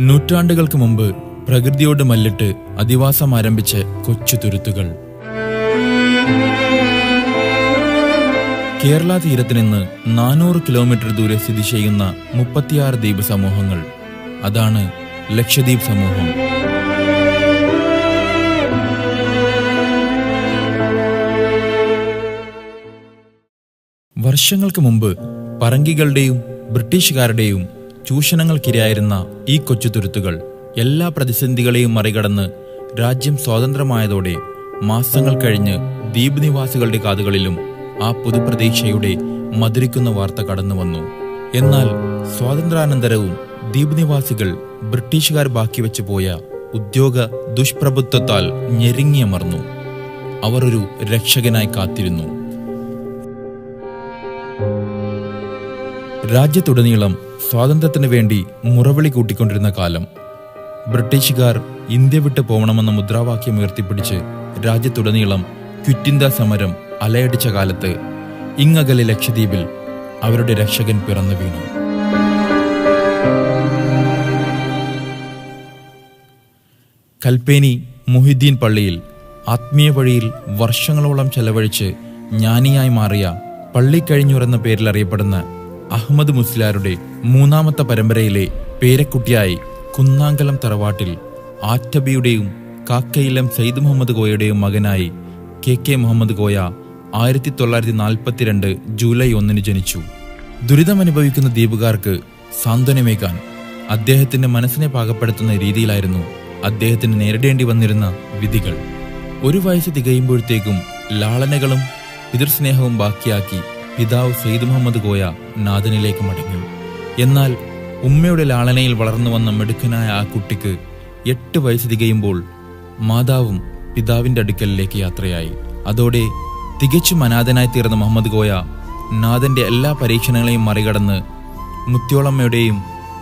നൂറ്റാണ്ടുകൾക്ക് മുമ്പ് പ്രകൃതിയോട് മല്ലിട്ട് അധിവാസം ആരംഭിച്ച കൊച്ചു തുരുത്തുകൾ. കേരള തീരത്ത് നിന്ന് 400 കിലോമീറ്റർ ദൂരെ സ്ഥിതി ചെയ്യുന്ന 36 ദ്വീപ് സമൂഹങ്ങൾ. അതാണ് ലക്ഷദ്വീപ് സമൂഹം. വർഷങ്ങൾക്ക് മുമ്പ് പറങ്കികളുടെയും ബ്രിട്ടീഷുകാരുടെയും ചൂഷണങ്ങൾക്കിരയായിരുന്ന ഈ കൊച്ചു തുരുത്തുകൾ എല്ലാ പ്രതിസന്ധികളെയും മറികടന്ന് രാജ്യം സ്വാതന്ത്ര്യമായതോടെ മാസങ്ങൾ കഴിഞ്ഞ് ദ്വീപ് നിവാസികളുടെ കാതുകളിലും ആ പുതുപ്രതീക്ഷയുടെ മധുരിക്കുന്ന വാർത്ത കടന്നു വന്നു. എന്നാൽ സ്വാതന്ത്ര്യാനന്തരവും ദ്വീപ് നിവാസികൾ ബ്രിട്ടീഷുകാർ ബാക്കിവെച്ചു പോയ ഉദ്യോഗ ദുഷ്പ്രഭുത്വത്താൽ ഞെരുങ്ങിയമർന്നു. അവർ ഒരു രക്ഷകനായി കാത്തിരുന്നു. രാജ്യത്തുടനീളം സ്വാതന്ത്ര്യത്തിനു വേണ്ടി മുറവിളി കൂട്ടിക്കൊണ്ടിരുന്ന കാലം. ബ്രിട്ടീഷുകാർ ഇന്ത്യ വിട്ടു പോകണമെന്ന മുദ്രാവാക്യം ഉയർത്തിപ്പിടിച്ച് രാജ്യത്തുടനീളം ക്വിറ്റ് ഇന്ത്യ സമരം അലയടിച്ച കാലത്ത് ഇങ്ങകലെ ലക്ഷദ്വീപിൽ അവരുടെ രക്ഷകൻ പിറന്നു വീണു. കൽപ്പേനി മുഹിദ്ദീൻ പള്ളിയിൽ ആത്മീയ വഴിയിൽ വർഷങ്ങളോളം ചെലവഴിച്ച് ജ്ഞാനിയായി മാറിയ പള്ളിക്കഴിഞ്ഞൂർ പേരിൽ അറിയപ്പെടുന്ന അഹമ്മദ് മുസ്ലിയാരുടെ മൂന്നാമത്തെ പരമ്പരയിലെ പേരക്കുട്ടിയായി കുന്നാങ്കലം തറവാട്ടിൽ ആറ്റബിയുടെയും കാക്കയിലം സയ്യിദ് മുഹമ്മദ് കോയയുടെയും മകനായി കെ മുഹമ്മദ് കോയ 1942 ജൂലൈ 1 ജനിച്ചു. ദുരിതമനുഭവിക്കുന്ന ദ്വീപുകാർക്ക് സാന്ത്വനമേകാൻ അദ്ദേഹത്തിന്റെ മനസ്സിനെ പാകപ്പെടുത്തുന്ന രീതിയിലായിരുന്നു അദ്ദേഹത്തിന് നേരിടേണ്ടി വന്നിരുന്ന വിധികൾ. 1 വയസ്സ് തികയുമ്പോഴത്തേക്കും ലാളനകളും പിതൃസ്നേഹവും ബാക്കിയാക്കി പിതാവ് സയ്യിദ് മുഹമ്മദ് കോയ നാഥനിലേക്ക് മടങ്ങി. എന്നാൽ ഉമ്മയുടെ ലാളനയിൽ വളർന്നു വന്ന മിടുക്കനായ ആ കുട്ടിക്ക് 8 വയസ്സ് തികയുമ്പോൾ മാതാവും പിതാവിന്റെ അടുക്കലിലേക്ക് യാത്രയായി. അതോടെ തികച്ചും അനാഥനായി തീർന്ന മുഹമ്മദ് കോയ നാഥന്റെ എല്ലാ പരീക്ഷണങ്ങളെയും മറികടന്ന് മുത്യോളമ്മയുടെയും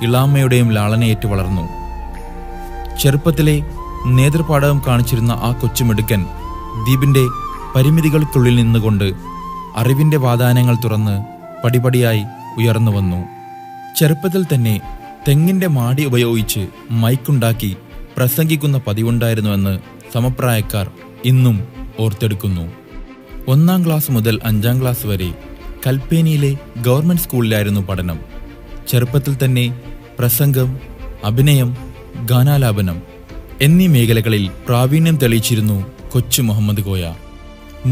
ഇളാമ്മയുടെയും ലാളനയേറ്റ് വളർന്നു. ചെറുപ്പത്തിലെ നേതൃപാടവം കാണിച്ചിരുന്ന ആ കൊച്ചുമിടുക്കൻ ദ്വീപിന്റെ പരിമിതികൾക്കുള്ളിൽ നിന്നുകൊണ്ട് അറിവിന്റെ വാതായനങ്ങൾ തുറന്ന് പടിപടിയായി ഉയർന്നു വന്നു. ചെറുപ്പത്തിൽ തന്നെ തെങ്ങിന്റെ മാടി ഉപയോഗിച്ച് മൈക്കുണ്ടാക്കി പ്രസംഗിക്കുന്ന പതിവുണ്ടായിരുന്നുവെന്ന് സമപ്രായക്കാർ ഇന്നും ഓർത്തെടുക്കുന്നു. 1-ാം ക്ലാസ് മുതൽ 5-ാം ക്ലാസ് വരെ കൽപ്പേനിയിലെ ഗവൺമെന്റ് സ്കൂളിലായിരുന്നു പഠനം. ചെറുപ്പത്തിൽ തന്നെ പ്രസംഗം, അഭിനയം, ഗാനാലാപനം എന്നീ മേഖലകളിൽ പ്രാവീണ്യം തെളിയിച്ചിരുന്നു കൊച്ചു മുഹമ്മദ് കോയ.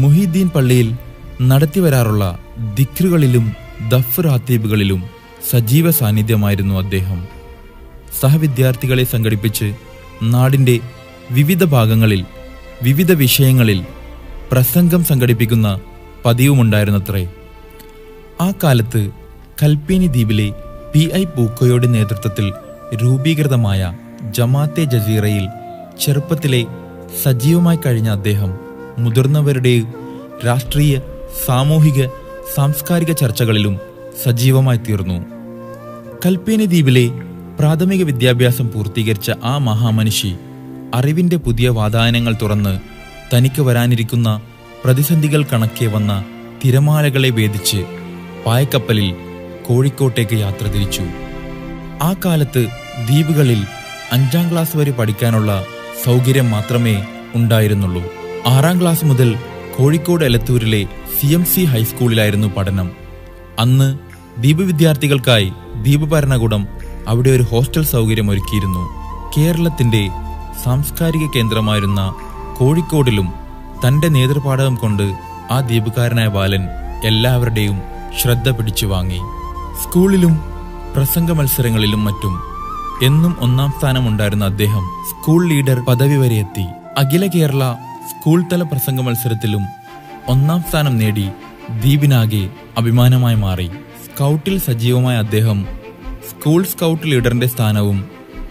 മുഹിദ്ദീൻ പള്ളിയിൽ നടത്തിവരാറുള്ള ദിക്റുകളിലും ദഫ് റാത്തീബുകളിലും സജീവ സാന്നിധ്യമായിരുന്നു അദ്ദേഹം. സഹവിദ്യാർത്ഥികളെ സംഘടിപ്പിച്ച് നാടിന്റെ വിവിധ ഭാഗങ്ങളിൽ വിവിധ വിഷയങ്ങളിൽ പ്രസംഗം സംഘടിപ്പിക്കുന്ന പതിവുമുണ്ടായിരുന്നത്രേ. ആ കാലത്ത് കൽപ്പേനി ദ്വീപിലെ PI പൂക്കോയുടെ നേതൃത്വത്തിൽ രൂപീകൃതമായ ജമാഅത്തെ ജസീറയിൽ ചെറുപ്പത്തിലെ സജീവമായി കഴിഞ്ഞ അദ്ദേഹം മുതിർന്നവരുടെ രാഷ്ട്രീയ, സാമൂഹിക, സാംസ്കാരിക ചർച്ചകളിലും സജീവമായി തീർന്നു. കൽപ്പേനി ദ്വീപിലെ പ്രാഥമിക വിദ്യാഭ്യാസം പൂർത്തീകരിച്ച ആ മഹാമനുഷി അറിവിന്റെ പുതിയ വാതായനങ്ങൾ തുറന്ന് തനിക്ക് വരാനിരിക്കുന്ന പ്രതിസന്ധികൾ കണക്കെ വന്ന തിരമാലകളെ ഭേദിച്ച് പായക്കപ്പലിൽ കോഴിക്കോട്ടേക്ക് യാത്ര തിരിച്ചു. ആ കാലത്ത് ദ്വീപുകളിൽ 5-ാം ക്ലാസ് വരെ പഠിക്കാനുള്ള സൗകര്യം മാത്രമേ ഉണ്ടായിരുന്നുള്ളൂ. 6-ാം ക്ലാസ് മുതൽ കോഴിക്കോട് എലത്തൂരിലെ CMC ഹൈസ്കൂളിലായിരുന്നു പഠനം. അന്ന് ദ്വീപ് വിദ്യാർത്ഥികൾക്കായി ദ്വീപ് ഭരണകൂടം അവിടെ ഒരു ഹോസ്റ്റൽ സൗകര്യം ഒരുക്കിയിരുന്നു. കേരളത്തിന്റെ സാംസ്കാരിക കേന്ദ്രമായിരുന്ന കോഴിക്കോടിലും തന്റെ നേതൃപാടവം കൊണ്ട് ആ ദ്വീപുകാരനായ ബാലൻ എല്ലാവരുടെയും ശ്രദ്ധ പിടിച്ചു വാങ്ങി. സ്കൂളിലും പ്രസംഗ മത്സരങ്ങളിലും മറ്റും എന്നും 1-ാം സ്ഥാനമുണ്ടായിരുന്ന അദ്ദേഹം സ്കൂൾ ലീഡർ പദവി വരെ എത്തി. അഖില കേരള സ്കൂൾ തല പ്രസംഗ മത്സരത്തിലും 1-ാം സ്ഥാനം നേടി ദ്വീപിനാകെ അഭിമാനമായി മാറി. സ്കൗട്ടിൽ സജീവമായ അദ്ദേഹം സ്കൂൾ സ്കൗട്ട് ലീഡറിന്റെ സ്ഥാനവും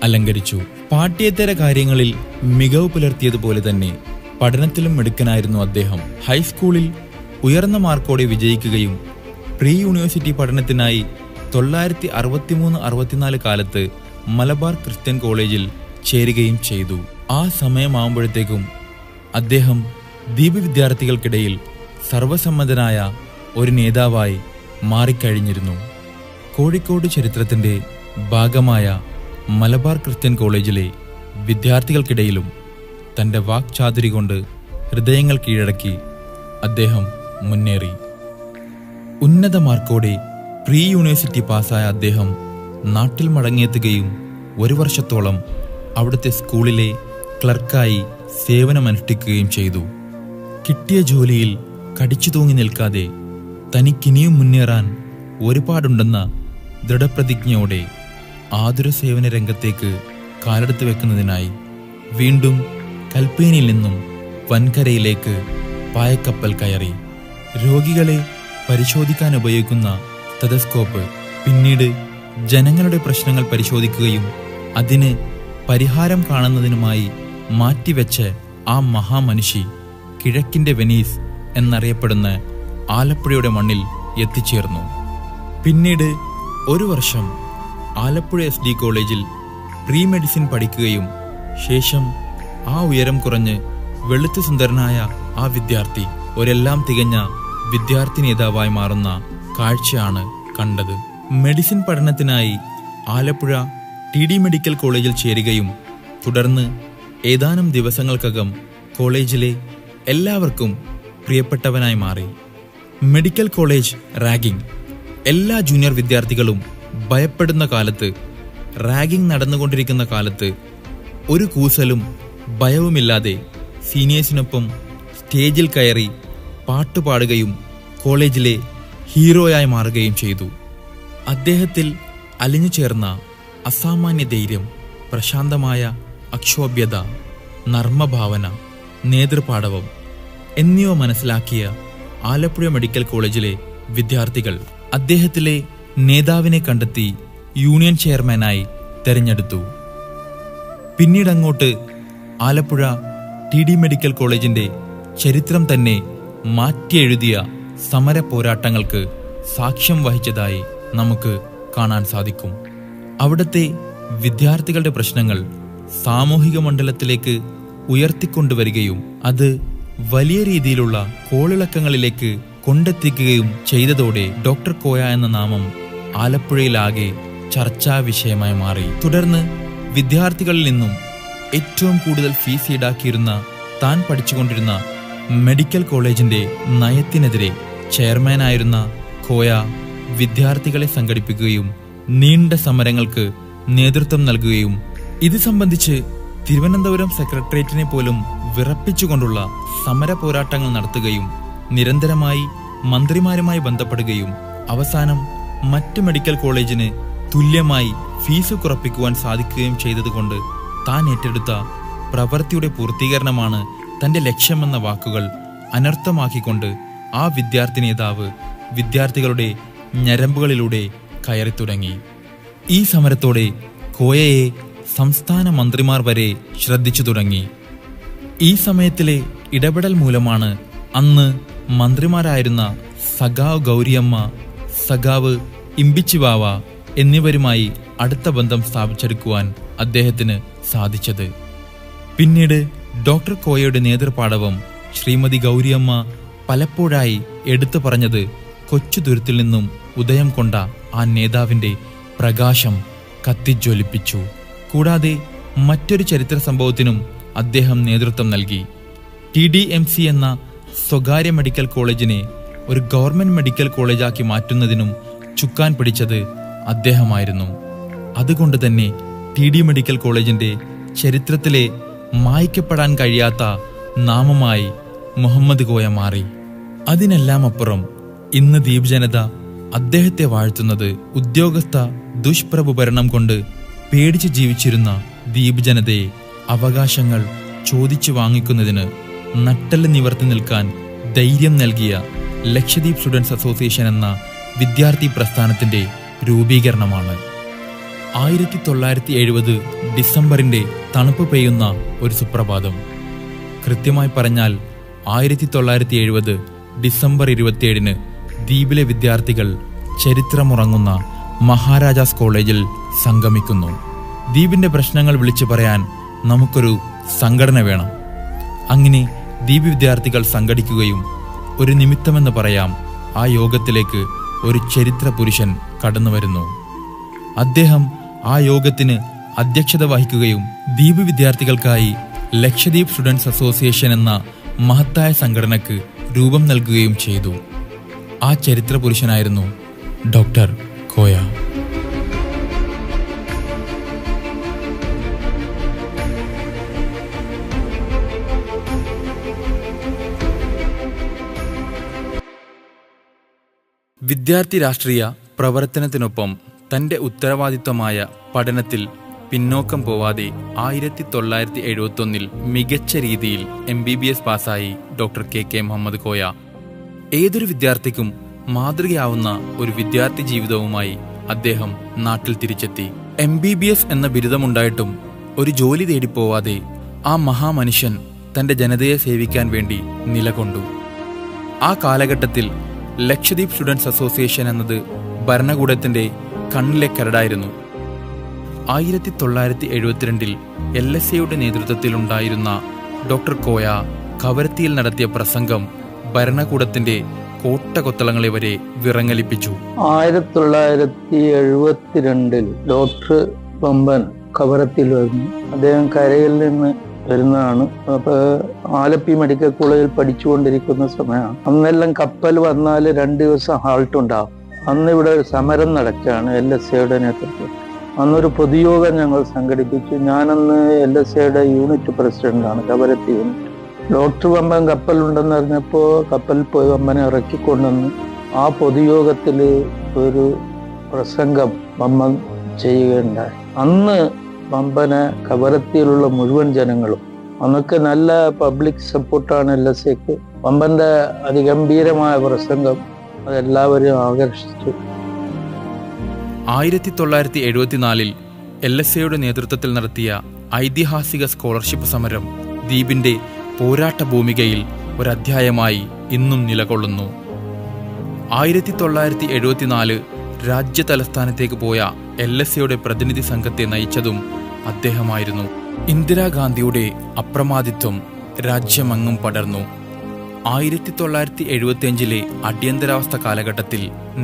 അലങ്കരിച്ചു. പാഠ്യേതര കാര്യങ്ങളിൽ മികവ് പുലർത്തിയതുപോലെ തന്നെ പഠനത്തിലും മിടുക്കനായിരുന്നു അദ്ദേഹം. ഹൈസ്കൂളിൽ ഉയർന്ന മാർക്കോടെ വിജയിക്കുകയും പ്രീ യൂണിവേഴ്സിറ്റി പഠനത്തിനായി 1963-64 കാലത്ത് മലബാർ ക്രിസ്ത്യൻ കോളേജിൽ ചേരുകയും ചെയ്തു. ആ സമയമാകുമ്പോഴത്തേക്കും അദ്ദേഹം ദ്വീപ് വിദ്യാർത്ഥികൾക്കിടയിൽ സർവസമ്മതനായ ഒരു നേതാവായി മാറിക്കഴിഞ്ഞിരുന്നു. കോഴിക്കോട് ചരിത്രത്തിന്റെ ഭാഗമായ മലബാർ ക്രിസ്ത്യൻ കോളേജിലെ വിദ്യാർത്ഥികൾക്കിടയിലും തൻ്റെ വാക്ചാതുരി കൊണ്ട് ഹൃദയങ്ങൾ കീഴടക്കി അദ്ദേഹം മുന്നേറി. ഉന്നത മാർക്കോടെ പ്രീ യൂണിവേഴ്സിറ്റി പാസ്സായ അദ്ദേഹം നാട്ടിൽ മടങ്ങിയെത്തുകയും 1 വർഷത്തോളം അവിടുത്തെ സ്കൂളിലെ ക്ലർക്കായി സേവനമനുഷ്ഠിക്കുകയും ചെയ്തു. കിട്ടിയ ജോലിയിൽ കടിച്ചു തൂങ്ങി നിൽക്കാതെ തനിക്കിനിയും മുന്നേറാൻ ഒരുപാടുണ്ടെന്ന ദൃഢപ്രതിജ്ഞയോടെ ആതുര സേവന രംഗത്തേക്ക് കാലെടുത്ത് വെക്കുന്നതിനായി വീണ്ടും കൽപ്പേനിയിൽ നിന്നും വൻകരയിലേക്ക് പായക്കപ്പൽ കയറി. രോഗികളെ പരിശോധിക്കാൻ ഉപയോഗിക്കുന്ന സ്റ്റെതസ്കോപ്പ് പിന്നീട് ജനങ്ങളുടെ പ്രശ്നങ്ങൾ പരിശോധിക്കുകയും അതിന് പരിഹാരം കാണുന്നതിനുമായി മാറ്റിവെച്ച് ആ മഹാമനുഷ്യ കിഴക്കിന്റെ വെനീസ് എന്നറിയപ്പെടുന്ന ആലപ്പുഴയുടെ മണ്ണിൽ എത്തിച്ചേർന്നു. പിന്നീട് 1 വർഷം ആലപ്പുഴ SD കോളേജിൽ പ്രീ മെഡിസിൻ പഠിക്കുകയും ശേഷം ആ ഉയരം കുറഞ്ഞ് വെളുത്തു സുന്ദരനായ ആ വിദ്യാർത്ഥി ഒരെല്ലാം തികഞ്ഞ വിദ്യാർത്ഥി നേതാവായി മാറുന്ന കാഴ്ചയാണ് കണ്ടത്. മെഡിസിൻ പഠനത്തിനായി ആലപ്പുഴ TD മെഡിക്കൽ കോളേജിൽ ചേരുകയും തുടർന്ന് ഏതാനും ദിവസങ്ങൾക്കകം കോളേജിലെ എല്ലാവർക്കും പ്രിയപ്പെട്ടവനായി മാറി. മെഡിക്കൽ കോളേജ് റാഗിംഗ് എല്ലാ ജൂനിയർ വിദ്യാർത്ഥികളും ഭയപ്പെടുന്ന കാലത്ത്, റാഗിംഗ് നടന്നുകൊണ്ടിരിക്കുന്ന കാലത്ത് ഒരു കൂസലും ഭയവുമില്ലാതെ സീനിയേഴ്സിനൊപ്പം സ്റ്റേജിൽ കയറി പാട്ടുപാടുകയും കോളേജിലെ ഹീറോയായി മാറുകയും ചെയ്തു. അദ്ദേഹത്തിൽ അലിഞ്ഞു ചേർന്ന അസാമാന്യ ധൈര്യം, പ്രശാന്തമായ അക്ഷോഭ്യത, നർമ്മഭാവന, നേതൃപാടവം എന്നിവ മനസ്സിലാക്കിയ ആലപ്പുഴ മെഡിക്കൽ കോളേജിലെ വിദ്യാർത്ഥികൾ അദ്ദേഹത്തിലെ നേതാവിനെ കണ്ടെത്തി യൂണിയൻ ചെയർമാനായി തെരഞ്ഞെടുത്തു. പിന്നീടങ്ങോട്ട് ആലപ്പുഴ TD മെഡിക്കൽ കോളേജിന്റെ ചരിത്രം തന്നെ മാറ്റിയെഴുതിയ സമര പോരാട്ടങ്ങൾക്ക് സാക്ഷ്യം വഹിച്ചതായി നമുക്ക് കാണാൻ സാധിക്കും. അവിടുത്തെ വിദ്യാർത്ഥികളുടെ പ്രശ്നങ്ങൾ സാമൂഹിക മണ്ഡലത്തിലേക്ക് ഉയർത്തിക്കൊണ്ടുവരികയും അത് വലിയ രീതിയിലുള്ള കോളിളക്കങ്ങളിലേക്ക് കൊണ്ടെത്തിക്കുകയും ചെയ്തതോടെ ഡോക്ടർ കോയ എന്ന നാമം ആലപ്പുഴയിലാകെ ചർച്ചാ വിഷയമായി മാറി. തുടർന്ന് വിദ്യാർത്ഥികളിൽ നിന്നും ഏറ്റവും കൂടുതൽ ഫീസ് ഈടാക്കിയിരുന്ന താൻ പഠിച്ചുകൊണ്ടിരുന്ന മെഡിക്കൽ കോളേജിന്റെ നയത്തിനെതിരെ ചെയർമാനായിരുന്ന കോയ വിദ്യാർത്ഥികളെ സംഘടിപ്പിക്കുകയും നീണ്ട സമരങ്ങൾക്ക് നേതൃത്വം നൽകുകയും ഇത് സംബന്ധിച്ച് തിരുവനന്തപുരം സെക്രട്ടേറിയറ്റിനെ പോലും വിറപ്പിച്ചുകൊണ്ടുള്ള സമര പോരാട്ടങ്ങൾ നടത്തുകയും നിരന്തരമായി മന്ത്രിമാരുമായി ബന്ധപ്പെടുകയും അവസാനം മറ്റ് മെഡിക്കൽ കോളേജിന് തുല്യമായി ഫീസ് കുറപ്പിക്കുവാൻ സാധിക്കുകയും ചെയ്തതുകൊണ്ട് താൻ ഏറ്റെടുത്ത പ്രവൃത്തിയുടെ പൂർത്തീകരണമാണ് തന്റെ ലക്ഷ്യമെന്ന വാക്കുകൾ അനർത്ഥമാക്കിക്കൊണ്ട് ആ വിദ്യാർത്ഥി നേതാവ് വിദ്യാർത്ഥികളുടെ ഞരമ്പുകളിലൂടെ കയറി തുടങ്ങി. ഈ സമരത്തോടെ കോയയെ സംസ്ഥാന മന്ത്രിമാർ വരെ ശ്രദ്ധിച്ചു തുടങ്ങി. ഈ സമയത്തിലെ ഇടപെടൽ മൂലമാണ് അന്ന് മന്ത്രിമാരായിരുന്ന സഖാവ് ഗൗരിയമ്മ, സഖാവ് ഇമ്പിച്ചിവാവ എന്നിവരുമായി അടുത്ത ബന്ധം സ്ഥാപിച്ചെടുക്കുവാൻ അദ്ദേഹത്തിന് സാധിച്ചത്. പിന്നീട് ഡോക്ടർ കോയയുടെ നേതൃപാടവം ശ്രീമതി ഗൗരിയമ്മ പലപ്പോഴായി എടുത്തു പറഞ്ഞത് കൊച്ചു തുരുത്തിൽ നിന്നും ഉദയം കൊണ്ട ആ നേതാവിന്റെ പ്രകാശം കത്തിജ്വലിപ്പിച്ചു. കൂടാതെ മറ്റൊരു ചരിത്ര സംഭവത്തിനും അദ്ദേഹം നേതൃത്വം നൽകി. TDMC എന്ന സ്വകാര്യ മെഡിക്കൽ കോളേജിനെ ഒരു ഗവൺമെന്റ് മെഡിക്കൽ കോളേജാക്കി മാറ്റുന്നതിനും ചുക്കാൻ പിടിച്ചത് അദ്ദേഹമായിരുന്നു. അതുകൊണ്ട് തന്നെ TD മെഡിക്കൽ കോളേജിന്റെ ചരിത്രത്തിലെ മായ്ക്കപ്പെടാൻ കഴിയാത്ത നാമമായി മുഹമ്മദ് കോയ മാറി. അതിനെല്ലാം അപ്പുറം ഇന്ന് ദ്വീപ് ജനത അദ്ദേഹത്തെ വാഴ്ത്തുന്നത് ഉദ്യോഗസ്ഥ ദുഷ്പ്രഭു ഭരണം കൊണ്ട് പേടിച്ച് ജീവിച്ചിരുന്ന ദ്വീപ് ജനതയെ അവകാശങ്ങൾ ചോദിച്ചു വാങ്ങിക്കുന്നതിന് നട്ടെല്ല് നിവർത്തി നിൽക്കാൻ ധൈര്യം നൽകിയ ലക്ഷദ്വീപ് സ്റ്റുഡൻസ് അസോസിയേഷൻ എന്ന വിദ്യാർത്ഥി പ്രസ്ഥാനത്തിന്റെ രൂപീകരണമാണ്. 1970 ഡിസംബറിന്റെ തണുപ്പ് പെയ്യുന്ന ഒരു സുപ്രഭാതം, കൃത്യമായി പറഞ്ഞാൽ 1970 ഡിസംബർ 27 ദ്വീപിലെ വിദ്യാർത്ഥികൾ ചരിത്രമുറങ്ങുന്ന മഹാരാജാസ് കോളേജിൽ സംഗമിക്കുന്നു. ദ്വീപിന്റെ പ്രശ്നങ്ങൾ വിളിച്ചു പറയാൻ നമുക്കൊരു സംഘടന വേണം. അങ്ങനെ ദ്വീപ് വിദ്യാർത്ഥികൾ സംഘടിക്കുകയും ഒരു നിമിത്തമെന്ന് പറയാം ആ യോഗത്തിലേക്ക് ഒരു ചരിത്ര പുരുഷൻ കടന്നു വരുന്നു. അദ്ദേഹം ആ യോഗത്തിന് അധ്യക്ഷത വഹിക്കുകയും ദ്വീപ് വിദ്യാർത്ഥികൾക്കായി ലക്ഷദ്വീപ് സ്റ്റുഡൻസ് അസോസിയേഷൻ എന്ന മഹത്തായ സംഘടനയ്ക്ക് രൂപം നൽകുകയും ചെയ്തു. ആ ചരിത്ര പുരുഷനായിരുന്നു ഡോക്ടർ കോയ. വിദ്യാർത്ഥി രാഷ്ട്രീയ പ്രവർത്തനത്തിനൊപ്പം തന്റെ ഉത്തരവാദിത്വമായ പഠനത്തിൽ പിന്നോക്കം പോവാതെ 1971 മികച്ച രീതിയിൽ MBBS പാസ്സായി ഡോക്ടർ KK മുഹമ്മദ് കോയ. ഏതൊരു വിദ്യാർത്ഥിക്കും മാതൃകയാവുന്ന ഒരു വിദ്യാർത്ഥി ജീവിതവുമായി അദ്ദേഹം നാട്ടിൽ തിരിച്ചെത്തി. MBBS എന്ന ബിരുദമുണ്ടായിട്ടും ഒരു ജോലി തേടിപ്പോവാതെ ആ മഹാമനുഷ്യൻ തന്റെ ജനതയെ സേവിക്കാൻ വേണ്ടി നിലകൊണ്ടു. ആ കാലഘട്ടത്തിൽ ലക്ഷദ്വീപ് സ്റ്റുഡൻസ് അസോസിയേഷൻ എന്നത് ഭരണകൂടത്തിന്റെ കണ്ണിലെ കരടായിരുന്നു. 1972 LSAയുടെ നേതൃത്വത്തിലുണ്ടായിരുന്ന ഡോക്ടർ കോയ കവരത്തിയിൽ നടത്തിയ പ്രസംഗം ഭരണകൂടത്തിന്റെ കോട്ടകൊത്തളങ്ങളെ വരെ വിറങ്ങലിപ്പിച്ചു. 1972 ഡോക്ടർ പമ്പൻ കവരത്തിൽ വരുന്നു. അദ്ദേഹം കരയിൽ നിന്ന് വരുന്നതാണ്. അപ്പൊ ആലപ്പി മെഡിക്കൽ കോളേജിൽ പഠിച്ചുകൊണ്ടിരിക്കുന്ന സമയമാണ്. അന്നെല്ലാം കപ്പൽ വന്നാൽ 2 ദിവസം ഹാൾട്ട് ഉണ്ടാവും. അന്ന് ഇവിടെ ഒരു സമരം നടക്കുകയാണ് LSAയുടെ നേതൃത്വത്തിൽ. അന്നൊരു പൊതുയോഗം ഞങ്ങൾ സംഘടിപ്പിച്ചു. ഞാനന്ന് LSAയുടെ യൂണിറ്റ് പ്രസിഡന്റാണ്, കവരത്തി യൂണിറ്റ്. ഡോക്ടർ പമ്പൻ കപ്പലുണ്ടെന്ന് അറിഞ്ഞപ്പോൾ കപ്പലിൽ പോയി പമ്പനെ ഇറക്കിക്കൊണ്ടുവന്ന് ആ പൊതുയോഗത്തിൽ ഒരു പ്രസംഗം പമ്പൻ ചെയ്യുകയുണ്ടായി. അന്ന് പമ്പനെ കവരത്തിയിലുള്ള മുഴുവൻ ജനങ്ങളും, അന്നൊക്കെ നല്ല പബ്ലിക് സപ്പോർട്ടാണ് LSAക്ക്. പമ്പന്റെ അതിഗംഭീരമായ പ്രസംഗം അതെല്ലാവരും ആകർഷിച്ചു. 1974 LSAയുടെ നേതൃത്വത്തിൽ നടത്തിയ ഐതിഹാസിക സ്കോളർഷിപ്പ് സമരം ദ്വീപിന്റെ പോരാട്ട ഭൂമികയിൽ ഒരധ്യായമായി ഇന്നും നിലകൊള്ളുന്നു. 1974 രാജ്യ തലസ്ഥാനത്തേക്ക് പോയ LSAയുടെ പ്രതിനിധി സംഘത്തെ നയിച്ചതും അദ്ദേഹമായിരുന്നു. ഇന്ദിരാഗാന്ധിയുടെ അപ്രമാദിത്വം രാജ്യമെങ്ങും പടർന്നു. 1975 അടിയന്തരാവസ്ഥ കാലഘട്ടത്തിൽ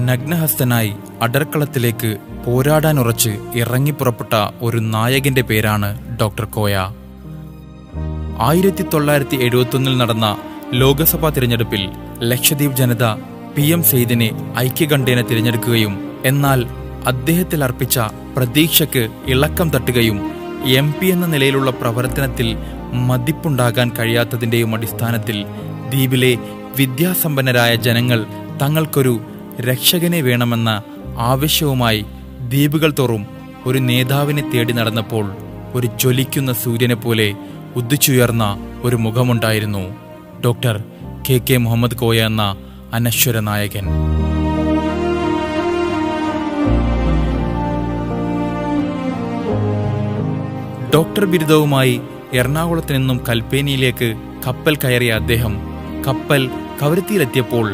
നഗ്നഹസ്തനായി അടർക്കളത്തിലേക്ക് പോരാടാനുറച്ച് ഇറങ്ങിപ്പുറപ്പെട്ട ഒരു നായകന്റെ പേരാണ് ഡോക്ടർ കോയ. 1971 നടന്ന ലോക്സഭാ തിരഞ്ഞെടുപ്പിൽ ലക്ഷദ്വീപ് ജനത PM സെയ്ദിനെ ഐക്യകണ്ഠേന തിരഞ്ഞെടുക്കുകയും എന്നാൽ അദ്ദേഹത്തിൽ അർപ്പിച്ച പ്രതീക്ഷയ്ക്ക് ഇളക്കം തട്ടുകയും MP എന്ന നിലയിലുള്ള പ്രവർത്തനത്തിൽ മതിപ്പുണ്ടാകാൻ കഴിയാത്തതിന്റെയും അടിസ്ഥാനത്തിൽ ദ്വീപിലെ വിദ്യാസമ്പന്നരായ ജനങ്ങൾ തങ്ങൾക്കൊരു രക്ഷകനെ വേണമെന്ന ആവശ്യവുമായി ദ്വീപുകൾ തോറും ഒരു നേതാവിനെ തേടി നടന്നപ്പോൾ ഒരു ജ്വലിക്കുന്ന സൂര്യനെ പോലെ ഉദിച്ചുയർന്ന ഒരു മുഖമുണ്ടായിരുന്നു ഡോക്ടർ KK മുഹമ്മദ് കോയ എന്ന അനശ്വര നായകൻ. ഡോക്ടർ ബിരുദവുമായി എറണാകുളത്ത് നിന്നും കൽപ്പേനിയിലേക്ക് കപ്പൽ കയറിയ അദ്ദേഹം കപ്പൽ കവരത്തിയിലെത്തിയപ്പോൾ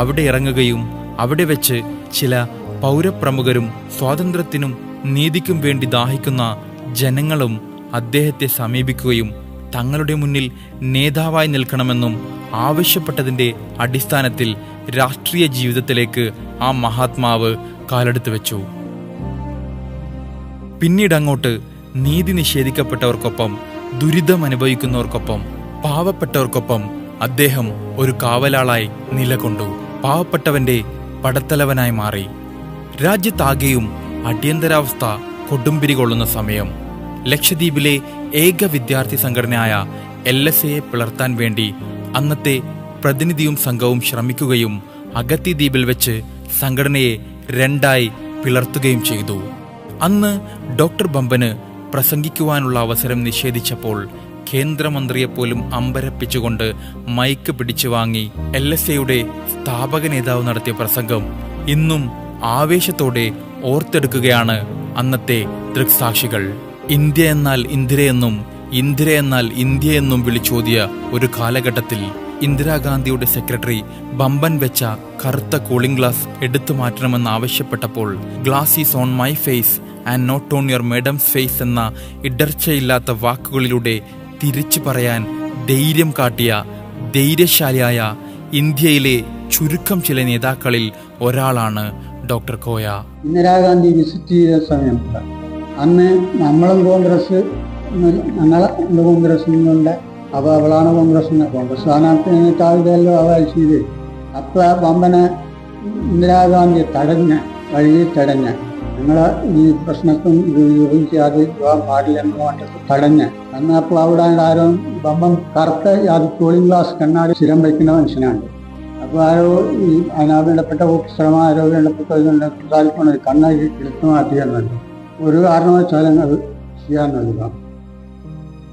അവിടെ ഇറങ്ങുകയും അവിടെ വെച്ച് ചില പൗരപ്രമുഖരും സ്വാതന്ത്ര്യത്തിനും നീതിക്കും വേണ്ടി ദാഹിക്കുന്ന ജനങ്ങളും അദ്ദേഹത്തെ സമീപിക്കുകയും തങ്ങളുടെ മുന്നിൽ നേതാവായി നിൽക്കണമെന്നും ആവശ്യപ്പെട്ടതിന്റെ അടിസ്ഥാനത്തിൽ രാഷ്ട്രീയ ജീവിതത്തിലേക്ക് ആ മഹാത്മാവ് കാലെടുത്തു വെച്ചു. പിന്നീടങ്ങോട്ട് നീതി നിഷേധിക്കപ്പെട്ടവർക്കൊപ്പം, ദുരിതം അനുഭവിക്കുന്നവർക്കൊപ്പം, പാവപ്പെട്ടവർക്കൊപ്പം അദ്ദേഹം ഒരു കാവലാളായി നിലകൊണ്ടു. പാവപ്പെട്ടവന്റെ പടത്തലവനായി മാറി. രാജ്യത്താകെയും അടിയന്തരാവസ്ഥ കൊടുമ്പിരി കൊള്ളുന്ന സമയം ലക്ഷദ്വീപിലെ ഏക വിദ്യാർത്ഥി സംഘടനയായ LSAയെ പിളർത്താൻ വേണ്ടി അന്നത്തെ പ്രതിനിധിയും സംഘവും ശ്രമിക്കുകയും അഗത്തി ദ്വീപിൽ വെച്ച് സംഘടനയെ 2ആയി പിളർത്തുകയും ചെയ്തു. അന്ന് ഡോക്ടർ പമ്പന് പ്രസംഗിക്കുവാനുള്ള അവസരം നിഷേധിച്ചപ്പോൾ കേന്ദ്രമന്ത്രിയെപ്പോലും അമ്പരപ്പിച്ചുകൊണ്ട് മൈക്ക് പിടിച്ചു വാങ്ങി LSAയുടെ സ്ഥാപക നേതാവ് നടത്തിയ പ്രസംഗം ഇന്നും ആവേശത്തോടെ ഓർത്തെടുക്കുകയാണ് അന്നത്തെ ദൃക്സാക്ഷികൾ. ഇന്ത്യ എന്നാൽ ഇന്ദിരയെന്നും ഇന്ദിര എന്നാൽ ഇന്ത്യയെന്നും വിളിച്ചോതിയ ഒരു കാലഘട്ടത്തിൽ ഇന്ദിരാഗാന്ധിയുടെ സെക്രട്ടറി ബമ്പൻ വെച്ച കറുത്ത കൂളിംഗ് ഗ്ലാസ് എടുത്തു മാറ്റണമെന്ന് ആവശ്യപ്പെട്ടപ്പോൾ glass is on my face and not on your madam's face എന്ന ഇടർച്ചയില്ലാത്ത വാക്കുകളിലൂടെ തിരിച്ചു പറയാൻ ധൈര്യം കാട്ടിയ ധൈര്യശാലിയായ ഇന്ത്യയിലെ ചുരുക്കം ചില നേതാക്കളിൽ ഒരാളാണ് ഡോക്ടർ കോയ. ഇന്ദിരാഗാന്ധി വിസിറ്റ് ചെയ്ത സമയം അന്ന് നമ്മളും കോൺഗ്രസ് ഞങ്ങളെ കോൺഗ്രസ് നിന്നുണ്ട്. അപ്പോൾ അവളാണ് കോൺഗ്രസ് സ്ഥാനാർത്ഥിയായിട്ടല്ലോ അവകാശിയത്. അപ്പോൾ പമ്പനെ ഇന്ദിരാഗാന്ധി വഴിയിൽ തടഞ്ഞ് ഞങ്ങളെ ഈ പ്രശ്നത്തും യോജിക്കാതെ പോകാൻ പാടില്ലെന്ന് പറഞ്ഞിട്ട് തടഞ്ഞ് എന്നപ്പോൾ അവിടെ ആരോ പമ്പം കറുത്ത അത് കൂളിംഗ് ഗ്ലാസ് കണ്ണാടി സ്ഥിരം വയ്ക്കുന്ന മനുഷ്യനാണ്. അപ്പോൾ ആരോ ഈ അതിനകത്ത് ശ്രമം ആരോ വേണ്ടപ്പെട്ട കണ്ണാടി എടുത്തു മാറ്റിയെന്നുണ്ട്. ഒരു കാരണവശാലും അത് ചെയ്യാൻ നൽകാം.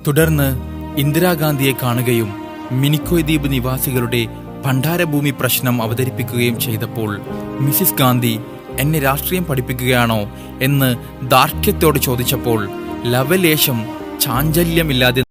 തുടർന്ന് ഇന്ദിരാഗാന്ധിയെ കാണുകയും മിനിക്കോയ് ദ്വീപ് നിവാസികളുടെ ഭണ്ഡാരഭൂമി പ്രശ്നം അവതരിപ്പിക്കുകയും ചെയ്തപ്പോൾ മിസിസ് ഗാന്ധി എന്നെ രാഷ്ട്രീയം പഠിപ്പിക്കുകയാണോ എന്ന് ദാർഢ്യത്തോട് ചോദിച്ചപ്പോൾ ലവലേശം ചാഞ്ചല്യമില്ലാതെ